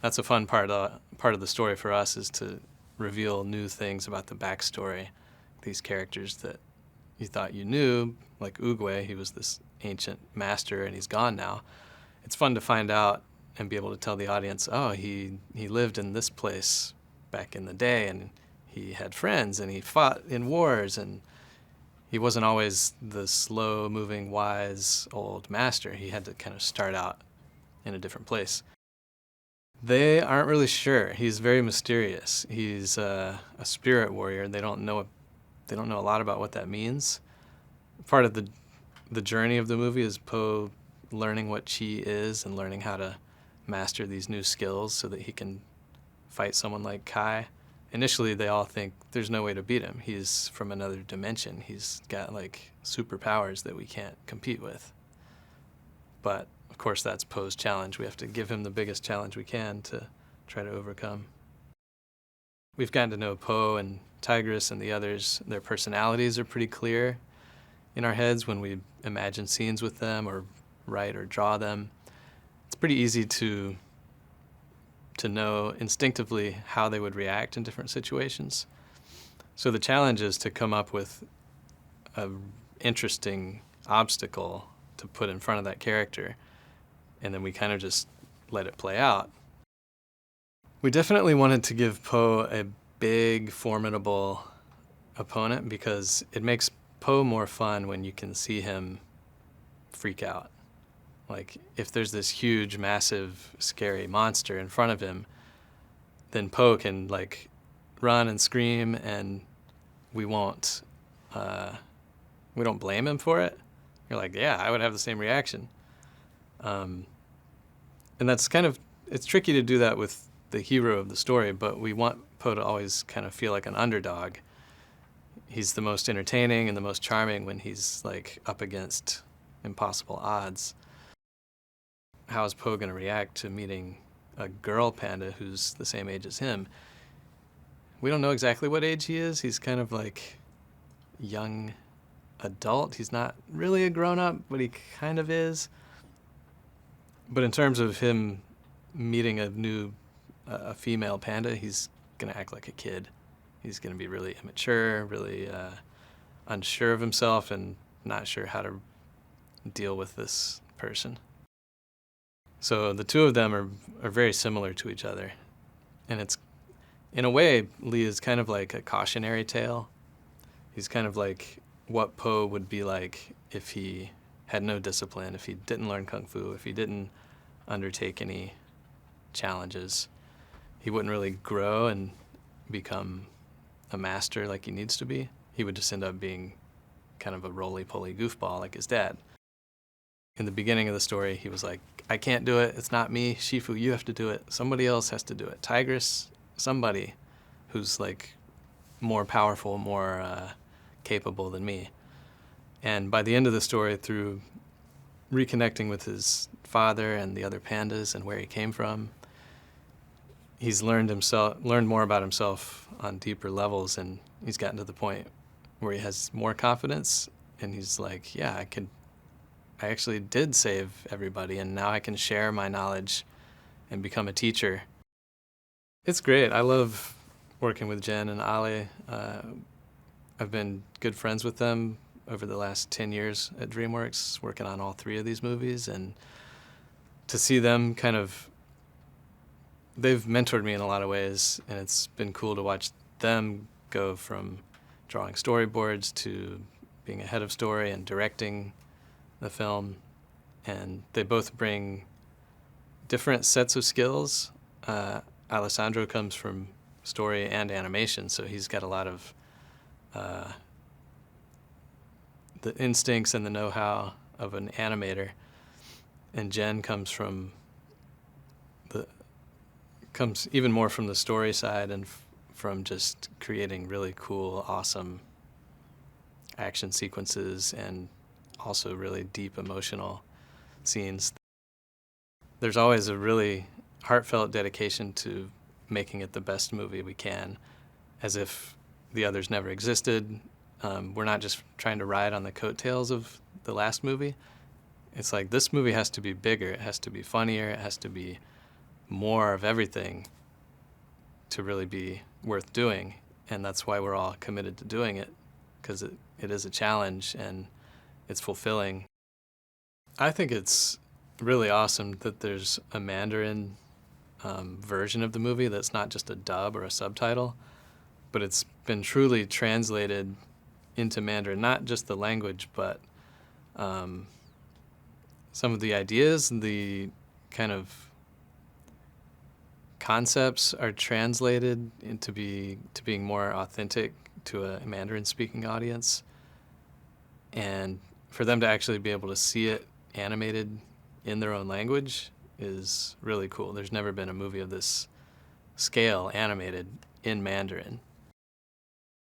That's a fun part of the story for us, is to reveal new things about the backstory. These characters that you thought you knew, like Oogway, he was this ancient master and he's gone now. It's fun to find out and be able to tell the audience, oh, he lived in this place back in the day, and he had friends, and he fought in wars, and he wasn't always the slow-moving, wise old master. He had to kind of start out in a different place. They aren't really sure. He's very mysterious. He's a spirit warrior. They don't know a lot about what that means. Part of the journey of the movie is Po learning what chi is and learning how to master these new skills so that he can fight someone like Kai. Initially, they all think there's no way to beat him. He's from another dimension. He's got like superpowers that we can't compete with. But of course, that's Po's challenge. We have to give him the biggest challenge we can to try to overcome. We've gotten to know Po and Tigress and the others. Their personalities are pretty clear in our heads when we imagine scenes with them or write or draw them. It's pretty easy to know instinctively how they would react in different situations. So the challenge is to come up with an interesting obstacle to put in front of that character, and then we kind of just let it play out. We definitely wanted to give Po a big, formidable opponent because it makes Po more fun when you can see him freak out. Like, if there's this huge, massive, scary monster in front of him, then Po can, like, run and scream, and we don't blame him for it. You're like, yeah, I would have the same reaction. And that's it's tricky to do that with the hero of the story, but we want Po to always kind of feel like an underdog. He's the most entertaining and the most charming when he's, like, up against impossible odds. How is Po going to react to meeting a girl panda who's the same age as him? We don't know exactly what age he is. He's kind of like young adult. He's not really a grown-up, but he kind of is. But in terms of him meeting a female panda, he's going to act like a kid. He's going to be really immature, really unsure of himself, and not sure how to deal with this person. So the two of them are very similar to each other. And it's, in a way, Lee is kind of like a cautionary tale. He's kind of like what Po would be like if he had no discipline, if he didn't learn Kung Fu, if he didn't undertake any challenges. He wouldn't really grow and become a master like he needs to be. He would just end up being kind of a roly-poly goofball like his dad. In the beginning of the story, he was like, I can't do it. It's not me. Shifu, you have to do it. Somebody else has to do it. Tigress, somebody who's like more powerful, more capable than me. And by the end of the story, through reconnecting with his father and the other pandas and where he came from, he's learned more about himself on deeper levels, and he's gotten to the point where he has more confidence, and he's like, yeah, I actually did save everybody, and now I can share my knowledge and become a teacher. It's great. I love working with Jen and Ale. I've been good friends with them over the last 10 years at DreamWorks, working on all 3 of these movies, and to see them they've mentored me in a lot of ways, and it's been cool to watch them go from drawing storyboards to being a head of story and directing the film. And they both bring different sets of skills. Alessandro comes from story and animation, so he's got a lot of the instincts and the know-how of an animator. And Jen comes even more from the story side and from just creating really cool, awesome action sequences and also really deep emotional scenes. There's always a really heartfelt dedication to making it the best movie we can, as if the others never existed. We're not just trying to ride on the coattails of the last movie. It's like, this movie has to be bigger, it has to be funnier, it has to be more of everything to really be worth doing. And that's why we're all committed to doing it, because it is a challenge and it's fulfilling. I think it's really awesome that there's a Mandarin version of the movie that's not just a dub or a subtitle, but it's been truly translated into Mandarin, not just the language, but some of the ideas and the kind of concepts are translated into being more authentic to a Mandarin-speaking audience. And for them to actually be able to see it animated in their own language is really cool. There's never been a movie of this scale animated in Mandarin.